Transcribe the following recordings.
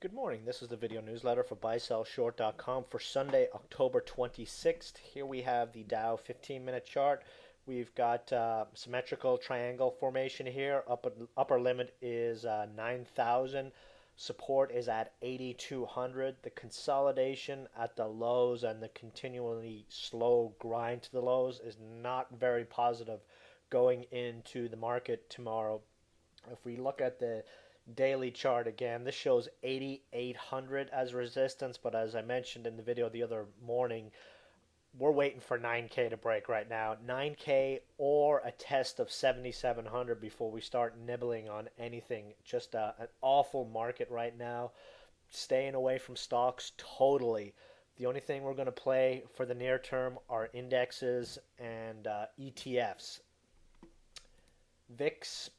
Good morning. This is the video newsletter for buysellshort.com for Sunday, October 26th. Here we have the Dow 15-minute chart. We've got symmetrical triangle formation here. Upper limit is 9,000. Support is at 8,200. The consolidation at the lows and the continually slow grind to the lows is not very positive going into the market tomorrow. If we look at the daily chart again, this shows 8,800 as resistance, but as I mentioned in the video the other morning, we're waiting for 9K to break right now. 9K or a test of 7,700 before we start nibbling on anything. Just an awful market right now. Staying away from stocks totally. The only thing we're going to play for the near term are indexes and ETFs. VIX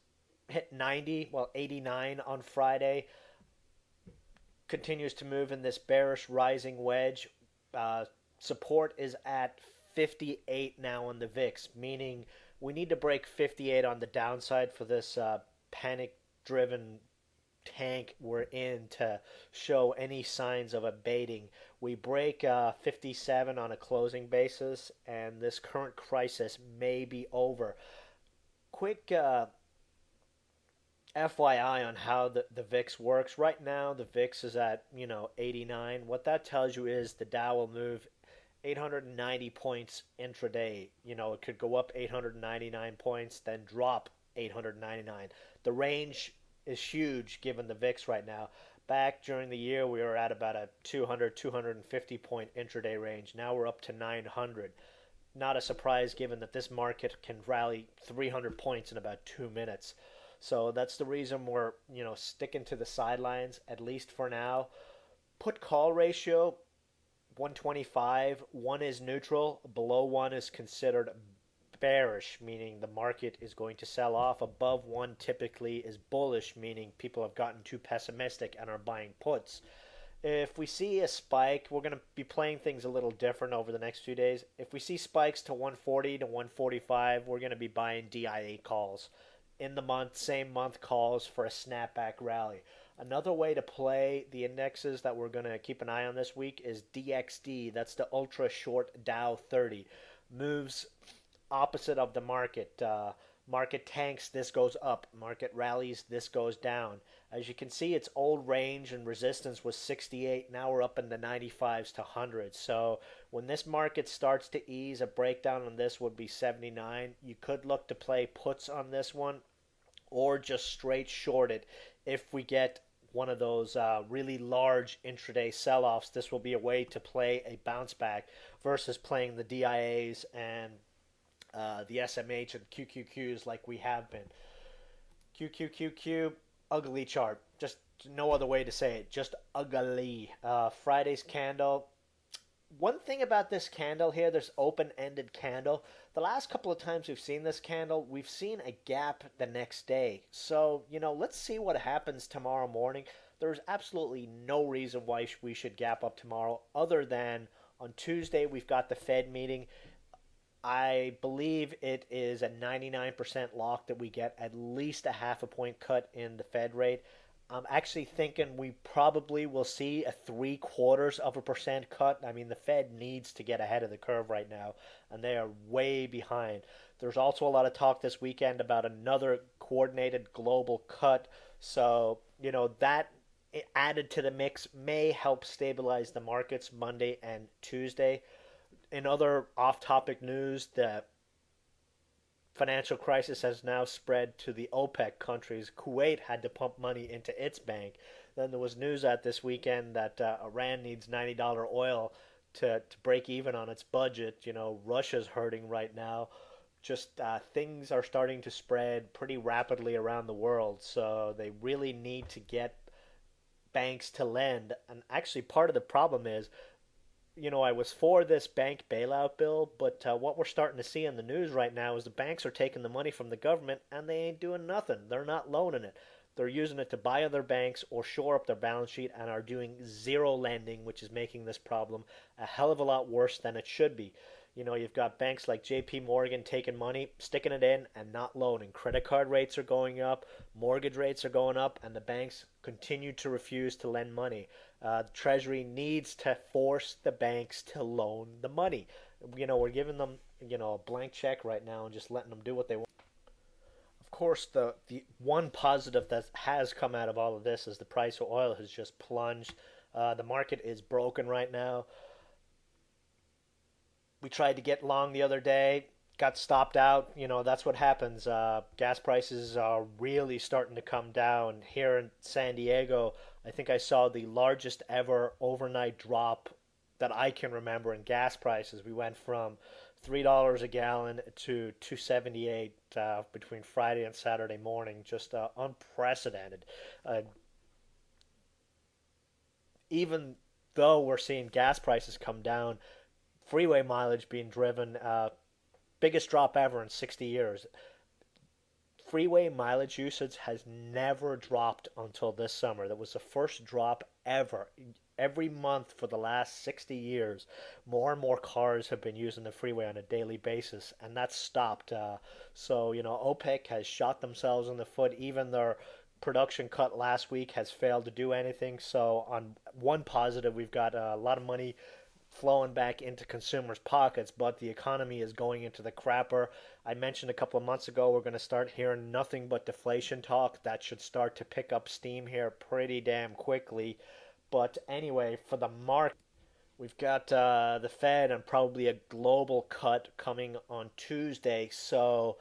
hit 90, well 89 on Friday. Continues to move in this bearish rising wedge. Support is at 58 now on the VIX, meaning we need to break 58 on the downside for this panic-driven tank we're in to show any signs of abating. We break 57 on a closing basis, and this current crisis may be over. Quick FYI on how the VIX works. Right now, the VIX is at 89. What that tells you is the Dow will move 890 points intraday. It could go up 899 points, then drop 899. The range is huge given the VIX right now. Back during the year, we were at about a 200, 250 point intraday range. Now we're up to 900. Not a surprise given that this market can rally 300 points in about 2 minutes. So that's the reason we're, sticking to the sidelines, at least for now. Put call ratio 125. 1 is neutral. Below 1 is considered bearish, meaning the market is going to sell off. Above 1 typically is bullish, meaning people have gotten too pessimistic and are buying puts. If we see a spike, we're going to be playing things a little different over the next few days. If we see spikes to 140 to 145, we're going to be buying DIA calls. In the month, same month calls for a snapback rally. Another way to play the indexes that we're going to keep an eye on this week is DXD. That's the ultra short Dow 30. Moves opposite of the market. Market tanks, this goes up. Market rallies, this goes down. As you can see, its old range and resistance was 68. Now we're up in the 95s to 100. So when this market starts to ease, a breakdown on this would be 79. You could look to play puts on this one or just straight short it if we get one of those really large intraday sell-offs. This will be a way to play a bounce back versus playing the DIAs and the SMH and QQQs like we have been. QQQQ, ugly chart. Just no other way to say it. Just ugly. Friday's candle. One thing about this candle here, this open-ended candle, the last couple of times we've seen this candle, we've seen a gap the next day. So, let's see what happens tomorrow morning. There's absolutely no reason why we should gap up tomorrow other than on Tuesday we've got the Fed meeting. I believe it is a 99% lock that we get at least a half a point cut in the Fed rate. I'm actually thinking we probably will see a 0.75% cut. I mean, the Fed needs to get ahead of the curve right now, and they are way behind. There's also a lot of talk this weekend about another coordinated global cut. So, that added to the mix may help stabilize the markets Monday and Tuesday. In other off-topic news, the financial crisis has now spread to the OPEC countries. Kuwait had to pump money into its bank. Then there was news out this weekend that Iran needs $90 oil to break even on its budget. Russia's hurting right now. Just things are starting to spread pretty rapidly around the world. So they really need to get banks to lend. And actually part of the problem is I was for this bank bailout bill, but what we're starting to see in the news right now is the banks are taking the money from the government and they ain't doing nothing. They're not loaning it. They're using it to buy other banks or shore up their balance sheet and are doing zero lending, which is making this problem a hell of a lot worse than it should be. You've got banks like JP Morgan taking money, sticking it in, and not loaning. Credit card rates are going up, mortgage rates are going up, and the banks continue to refuse to lend money. The Treasury needs to force the banks to loan the money. We're giving them, a blank check right now and just letting them do what they want. Of course, the one positive that has come out of all of this is the price of oil has just plunged. The market is broken right now. We tried to get long the other day, got stopped out. That's what happens. Gas prices are really starting to come down here in San Diego. I think I saw the largest ever overnight drop that I can remember in gas prices. We went from $3 a gallon to 278 between Friday and Saturday morning. Just unprecedented. Uh, Even though we're seeing gas prices come down, freeway mileage being driven, biggest drop ever in 60 years. Freeway mileage usage has never dropped until this summer. That was the first drop ever. Every month for the last 60 years, more and more cars have been using the freeway on a daily basis, and that's stopped. So, OPEC has shot themselves in the foot. Even their production cut last week has failed to do anything. So, on one positive, we've got a lot of money flowing back into consumers' pockets, but the economy is going into the crapper. I mentioned a couple of months ago we're going to start hearing nothing but deflation talk. That should start to pick up steam here pretty damn quickly. But anyway, for the market, we've got the Fed and probably a global cut coming on Tuesday. So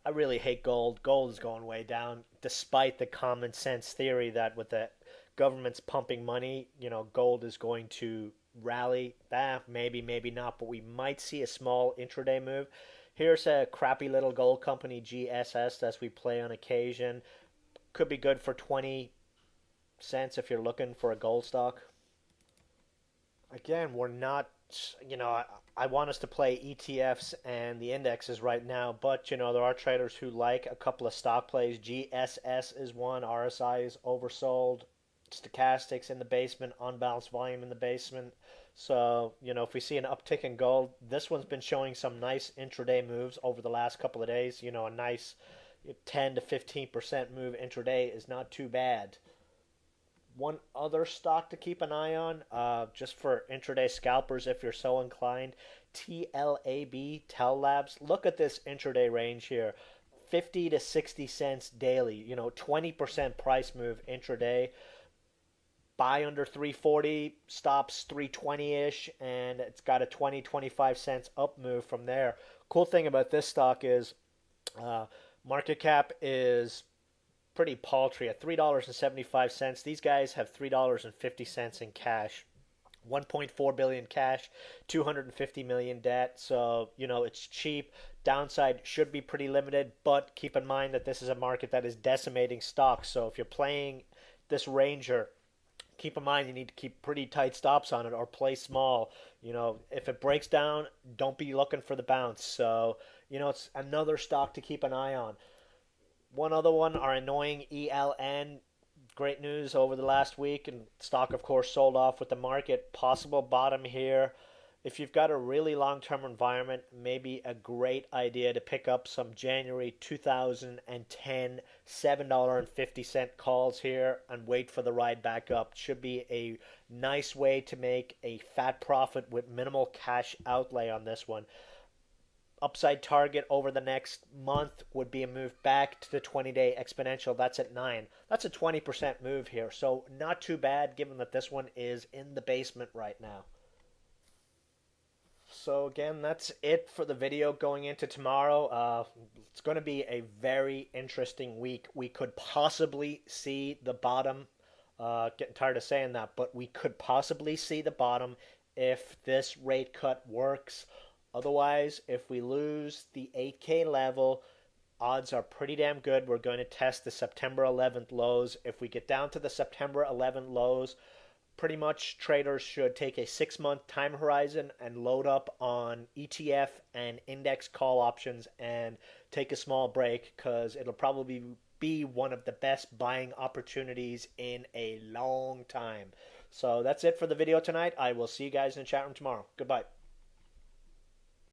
I really hate gold. Gold is going way down, despite the common sense theory that with the government's pumping money, gold is going to rally. Maybe, maybe not, but we might see a small intraday move. Here's a crappy little gold company, GSS, as we play on occasion. Could be good for 20 cents if you're looking for a gold stock. Again, we're not, I want us to play ETFs and the indexes right now, but, there are traders who like a couple of stock plays. GSS is one, RSI is oversold, stochastics in the basement, unbalanced volume in the basement. So, if we see an uptick in gold, this one's been showing some nice intraday moves over the last couple of days. A nice 10 to 15% move intraday is not too bad. One other stock to keep an eye on, just for intraday scalpers if you're so inclined, TLAB, Tell Labs. Look at this intraday range here. 50 to 60 cents daily, 20% price move intraday. Buy under 340, stops 320-ish, and it's got a 20-25 cents up move from there. Cool thing about this stock is market cap is pretty paltry at $3.75. These guys have $3.50 in cash. 1.4 billion cash, 250 million debt. So, it's cheap. Downside should be pretty limited, but keep in mind that this is a market that is decimating stocks. So if you're playing this Ranger, keep in mind you need to keep pretty tight stops on it or play small. If it breaks down, don't be looking for the bounce. So, it's another stock to keep an eye on. One other one, our annoying ELN. Great news over the last week, and stock, of course, sold off with the market. Possible bottom here. If you've got a really long-term environment, maybe a great idea to pick up some January 2010 $7.50 calls here and wait for the ride back up. Should be a nice way to make a fat profit with minimal cash outlay on this one. Upside target over the next month would be a move back to the 20-day exponential. That's at 9. That's a 20% move here. So not too bad given that this one is in the basement right now. So again, that's it for the video going into tomorrow. It's going to be a very interesting week. We could possibly see the bottom. Getting tired of saying that, but we could possibly see the bottom if this rate cut works. Otherwise, if we lose the 8K level, odds are pretty damn good we're going to test the September 11th lows. If we get down to the September 11th lows, pretty much traders should take a 6-month time horizon and load up on ETF and index call options and take a small break, because it'll probably be one of the best buying opportunities in a long time. So that's it for the video tonight. I will see you guys in the chat room tomorrow. Goodbye.